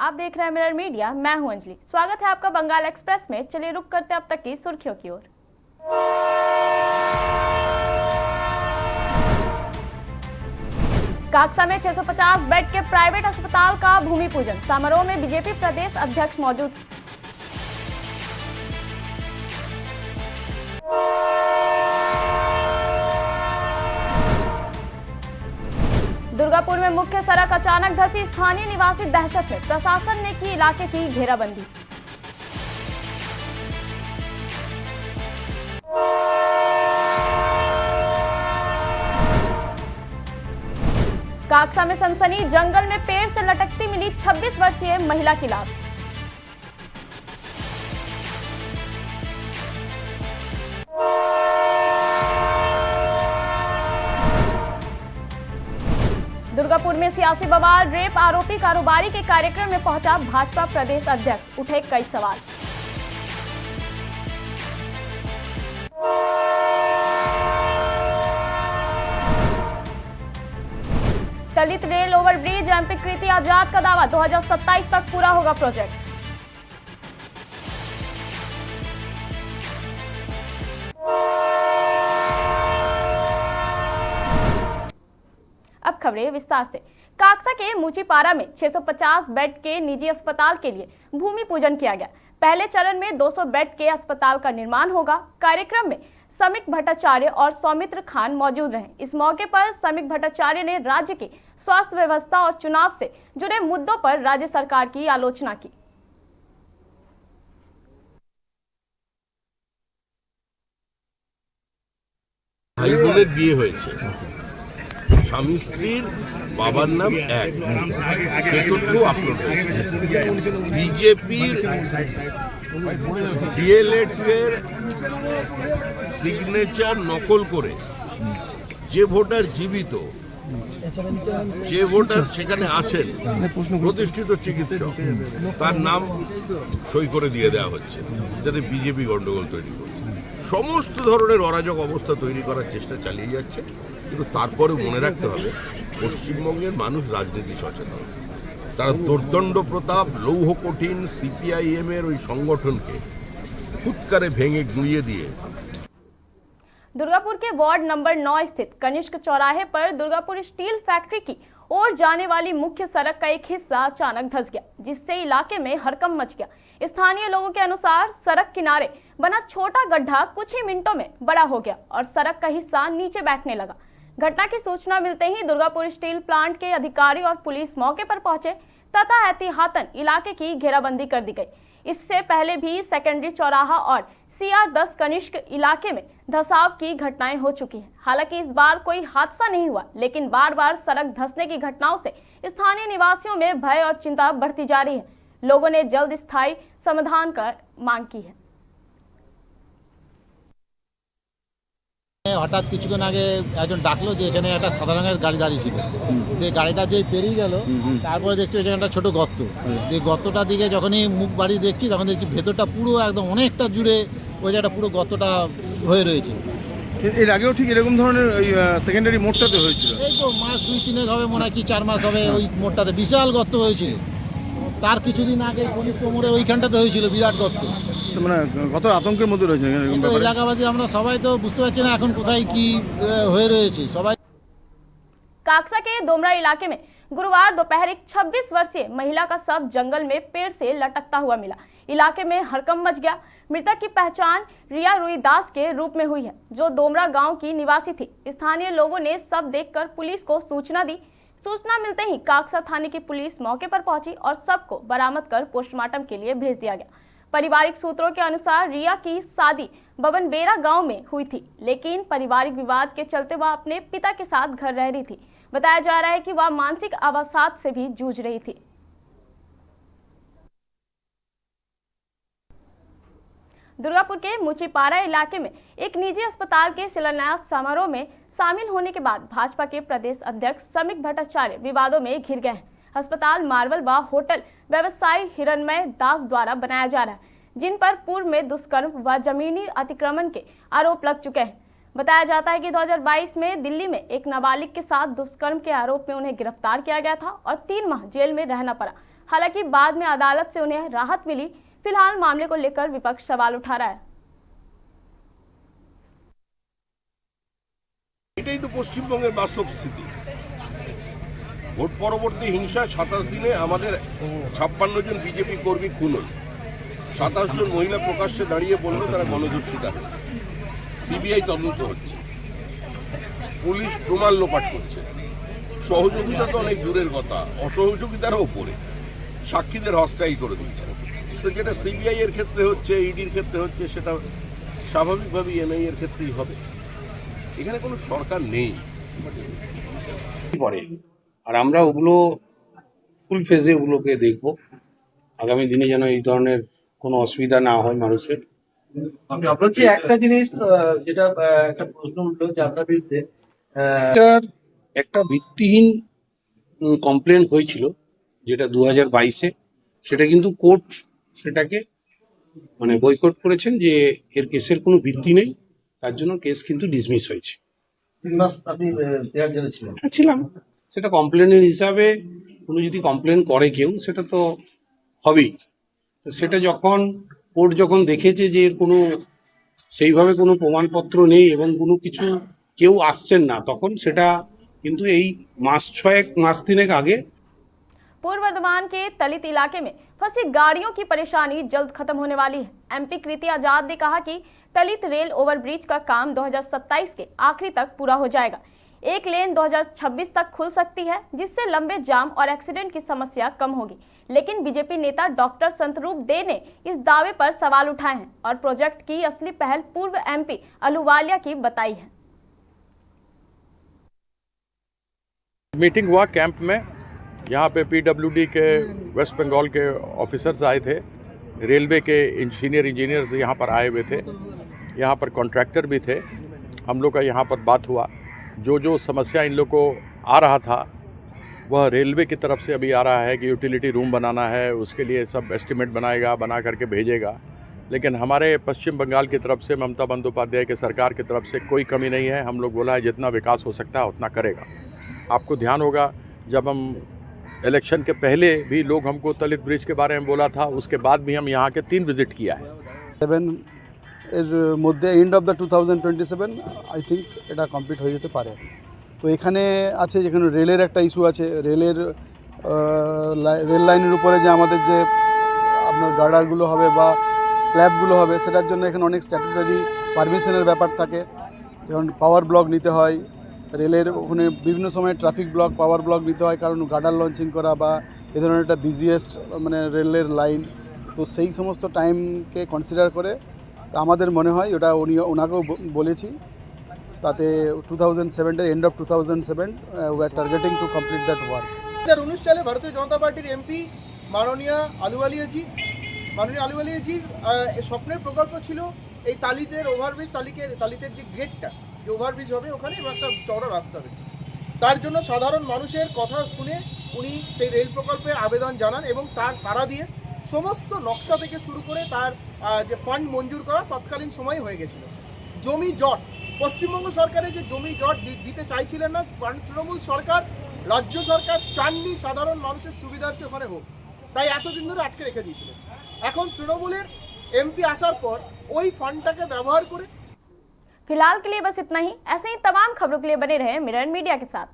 आप देख रहे हैं मिरर मीडिया। मैं हूं अंजलि। स्वागत है आपका बंगाल एक्सप्रेस में। चलिए रुक करते हैं अब तक की सुर्खियों की ओर। काक्सा में 650 बेड के प्राइवेट अस्पताल का भूमि पूजन। समारोह में बीजेपी प्रदेश अध्यक्ष मौजूद। दुर्गापुर में मुख्य सड़क अचानक धंसी, स्थानीय निवासी दहशत में। प्रशासन ने की इलाके की घेराबंदी। काक्सा में सनसनी, जंगल में पेड़ से लटकती मिली 26 वर्षीय महिला की लाश। दुर्गापुर में सियासी बवाल, रेप आरोपी कारोबारी के कार्यक्रम में पहुंचा भाजपा प्रदेश अध्यक्ष, उठे कई सवाल। दलित रेल ओवरब्रिज, एमपी कृति आजाद का दावा, 2027 तक पूरा होगा प्रोजेक्ट। अब खबरें विस्तार से। काक्सा के मुचीपारा में 650 बेड के निजी अस्पताल के लिए भूमि पूजन किया गया। पहले चरण में 200 बेड के अस्पताल का निर्माण होगा। कार्यक्रम में समीक भट्टाचार्य और सौमित्र खान मौजूद रहे। इस मौके पर समीक भट्टाचार्य ने राज्य की स्वास्थ्य व्यवस्था और चुनाव से जुड़े मुद्दों पर राज्य सरकार की आलोचना की। স্বামী স্ত্রীর বাবার নাম এক, সে তথ্য আপলোড হয়েছে। বিজেপির ডিএলএড এর সিগনেচার নকল করে যে ভোটার জীবিত, যে ভোটার সেখানে আছেন প্রতিষ্ঠিত চিকিৎসক, তার নাম সই করে দিয়ে দেওয়া হচ্ছে, যাতে বিজেপি গন্ডগোল তৈরি করছে। সমস্ত ধরনের অরাজক অবস্থা তৈরি করার চেষ্টা চালিয়ে যাচ্ছে। কিন্তু তারপরেও মনে রাখতে হবে, পশ্চিমবঙ্গের মানুষ রাজনীতি সচেতন। তারা দুর্দণ্ড প্রতাপ, লৌহ কঠিন সিপিআইএম এর ওই সংগঠনকে ফুৎকারে ভেঙে গুঁড়িয়ে দিয়ে। दुर्गापुर के वार्ड नंबर 9 स्थित कनिष्क चौराहे पर दुर्गापुर स्टील फैक्ट्री की ओर जाने वाली मुख्य सड़क का एक हिस्सा अचानक धंस गया, जिससे इलाके में हड़कंप मच गया। स्थानीय लोगों के अनुसार सड़क किनारे बना छोटा गड्ढा कुछ ही मिनटों में बड़ा हो गया और सड़क का हिस्सा नीचे बैठने लगा। घटना की सूचना मिलते ही दुर्गापुर स्टील प्लांट के अधिकारी और पुलिस मौके पर पहुंचे तथा एहतियातन इलाके की घेराबंदी कर दी गई। इससे पहले भी सेकेंडरी चौराहा और CR10 कनिष्क इलाके में धंसाव की घटनाएं हो चुकी हैं। हालांकि इस बार कोई हादसा नहीं हुआ, लेकिन बार बार सड़क धंसने की घटनाओं से स्थानीय निवासियों में भय और चिंता बढ़ती जा रही है। लोगों ने जल्द स्थायी समाधान कर मांग की है। হঠাৎ কিছুক্ষণ আগে একজন ডাকলো যে এখানে একটা সাদা রঙের গাড়ি দাঁড়িয়ে ছিল। যে গাড়িটা যেই পেরিয়ে গেল, তারপরে দেখছি এখানে একটা ছোটো গর্ত। যে গর্তটার দিকে যখনই মুখ বাড়ি দেখছি, তখন দেখছি ভেতরটা পুরো একদম অনেকটা জুড়ে ওই জায়গাটা পুরো গর্তটা হয়ে রয়েছে। এর আগেও ঠিক এরকম ধরনের ওই সেকেন্ডারি মোড়টাতে হয়েছিল। এই তো মাস 2-3 হবে, মনে হয় কি 4 মাস হবে, ওই মোড়টাতে বিশাল গর্ত হয়েছিল। তার কিছুদিন আগে পুলিশ কোমরের ওইখানটাতে হয়েছিল বিরাট গর্ত। মানে কত আতঙ্কের মধ্যে রয়েছে এলাকাবাসী, আমরা সবাই তো বুঝতে পারছি না এখন কোথায় কি হয়ে রয়েছে সবাই। काक्सा के दोमरा इलाके में गुरुवार दोपहर एक 26 वर्षीय महिला का शव जंगल में पेड़ से लटकता हुआ मिला। इलाके में हड़कंप मच गया। मृतक की पहचान रिया रुईदास के रूप में हुई है, जो दोमरा गांव की निवासी थी। स्थानीय लोगों ने शव देखकर पुलिस को सूचना दी। सूचना मिलते ही काक्सा थाने की पुलिस मौके पर पहुंची और शव को बरामद कर पोस्टमार्टम के लिए भेज दिया गया। पारिवारिक सूत्रों के अनुसार रिया की शादी बबनबेरा गांव में हुई थी, लेकिन पारिवारिक विवाद के चलते वह अपने पिता के साथ घर रह रही थी। बताया जा रहा है कि वह मानसिक अवसाद से भी जूझ रही थी। दुर्गापुर के मुचीपारा इलाके में एक निजी अस्पताल के शिलान्यास समारोह में शामिल होने के बाद भाजपा के प्रदेश अध्यक्ष समीक भट्टाचार्य विवादों में घिर गए हैं। अस्पताल मार्बल व होटल व्यवसायी हिरणमय दास द्वारा बनाया जा रहा है, जिन पर पूर्व में दुष्कर्म व जमीनी अतिक्रमण के आरोप लग चुके हैं। बताया जाता है कि 2022 में दिल्ली में एक नाबालिग के साथ दुष्कर्म के आरोप में उन्हें गिरफ्तार किया गया था और 3 माह जेल में रहना पड़ा। हालांकि बाद में अदालत से उन्हें राहत मिली। फिलहाल मामले को लेकर विपक्ष सवाल उठा रहा है। এটাই তো পশ্চিমবঙ্গের বাস্তব স্থিতি। ভোট পরবর্তী হিংসা 27 দিনে আমাদের 56 জন বিজেপি কর্মী খুন হল। 27 জন মহিলা প্রকাশ্যে দাঁড়িয়ে বলল তারা গণধর্ষিতা হয়েছে। সিবিআই তদন্ত হচ্ছে, পুলিশ প্রমাণ লোপাট করছে। সহযোগিতা তো অনেক দূরের কথা, অসহযোগিতারও উপরে সাক্ষীদের হস্তাই করে দিচ্ছে। তো যেটা সিবিআই এর ক্ষেত্রে হচ্ছে, ইডির ক্ষেত্রে হচ্ছে, সেটা স্বাভাবিকভাবেই এনআই এর ক্ষেত্রেই হবে। এখানে কোনো সরকার নেই পরে, আর আমরা ওগুলো ফুল ফেজে ওগুলোকে দেখব। আগামী দিনে যেন এই ধরনের কোনো অসুবিধা না হয় মানুষের। বলছি একটা জিনিস যেটা একটা প্রশ্ন উঠলো যে আপনার বিরুদ্ধে এটার একটা ভিত্তিহীন কমপ্লেন হয়েছিল, যেটা 2022-এ, সেটা কিন্তু কোর্ট সেটাকে মানে বয়কট করেছেন যে এর কেসের কোনো ভিত্তি নেই, তার জন্য কেস কিন্তু ডিসমিস হয়েছে। 3 মাস আপনি দেওয়ার জন্য ছিলেন। ছিলাম, সেটা কমপ্লেনের হিসাবে কোনো যদি কমপ্লেন করে কেউ সেটা তো হবেই। তো সেটা যখন কোর্ট যখন দেখেছে যে এর কোনো সেইভাবে কোনো প্রমাণপত্র নেই এবং কোনো কিছু কেউ আসছেন না, তখন সেটা কিন্তু এই মাস 6-3 আগে। पूर्व वर्धमान के तलित इलाके में फंसी गाड़ियों की परेशानी जल्द खत्म होने वाली है। एमपी कृति आजाद ने कहा कि तलित रेल ओवरब्रिज का काम 2027 के आखिरी तक पूरा हो जाएगा। एक लेन 2026 तक खुल सकती है, जिससे लंबे जाम और एक्सीडेंट की समस्या कम होगी। लेकिन बीजेपी नेता डॉक्टर संतरूप दे ने इस दावे पर सवाल उठाए हैं और प्रोजेक्ट की असली पहल पूर्व एमपी अहलूवालिया की बताई है। मीटिंग हुआ कैंप में, यहाँ पे पीडब्ल्यूडी के वेस्ट बंगाल के ऑफिसर्स आए थे, रेलवे के सीनियर इंजीनियर्स यहाँ पर आए हुए थे, यहाँ पर कॉन्ट्रैक्टर भी थे। हम लोग का यहाँ पर बात हुआ, जो समस्या इन लोग को आ रहा था वह रेलवे की तरफ से अभी आ रहा है कि यूटिलिटी रूम बनाना है, उसके लिए सब एस्टिमेट बनाएगा, बना करके भेजेगा। लेकिन हमारे पश्चिम बंगाल की तरफ से ममता बंदोपाध्याय के सरकार की तरफ से कोई कमी नहीं है। हम लोग बोला है जितना विकास हो सकता है उतना करेगा। आपको ध्यान होगा जब हम इलेक्शन के पहले भी लोग हमको तलित ब्रिज के बारे में बोला था, उसके बाद भी हम यहाँ के 3 विजिट किया है। 7 এর মধ্যে end of the 2027 I think এটা কমপ্লিট হয়ে যেতে পারে। তো এখানে আছে যেখানে রেলের একটা ইস্যু আছে, রেল লাইনের উপরে যে আমাদের যে আপনার গার্ডারগুলো হবে বা স্ল্যাবগুলো হবে, সেটার জন্য এখানে অনেক স্ট্যাটুটারি পারমিশনের ব্যাপার থাকে। যেমন পাওয়ার ব্লক নিতে হয়, রেলের ওখানে বিভিন্ন সময় ট্রাফিক ব্লক, পাওয়ার ব্লক নিতে হয়, কারণ গার্ডার লঞ্চিং করা বা এ ধরনের একটা বিজিয়েস্ট মানে রেলের লাইন। তো সেই সমস্ত টাইমকে কনসিডার করে আমাদের মনে হয় ওটা ওনাকেও বলেছি, তাতে 2007 end of 2007 we are targeting to complete that work. 2019 সালে ভারতীয় জনতা পার্টির এমপি মাননীয় আলুওয়ালিয়াজির স্বপ্নের প্রকল্প ছিল এই তালিতের ওভারব্রিজ, তালিতের যে গ্রেডটা, যে ওভারব্রিজ হবে ওখানে এবং একটা চওড়া রাস্তা হবে। তার জন্য সাধারণ মানুষের কথা শুনে উনি সেই রেল প্রকল্পের আবেদন জানান এবং তার সাড়া দিয়ে সমস্ত নকশা থেকে শুরু করে তার যে ফান্ড মঞ্জুর করা তৎকালীন সময় হয়ে গেছিল। জমি জট, পশ্চিমবঙ্গ সরকারের যে জমি জট দিতে চাইছিলেন না তৃণমূল সরকার, রাজ্য সরকার চাননি সাধারণ মানুষের সুবিধার্থে ওখানে হোক, তাই এতদিন ধরে আটকে রেখে দিয়েছিলেন। এখন তৃণমূলের এমপি আসার পর ওই ফান্ডটাকে ব্যবহার করে। फिलहाल के लिए बस इतना ही। ऐसे ही तमाम खबरों के लिए बने रहे मिरर मीडिया के साथ।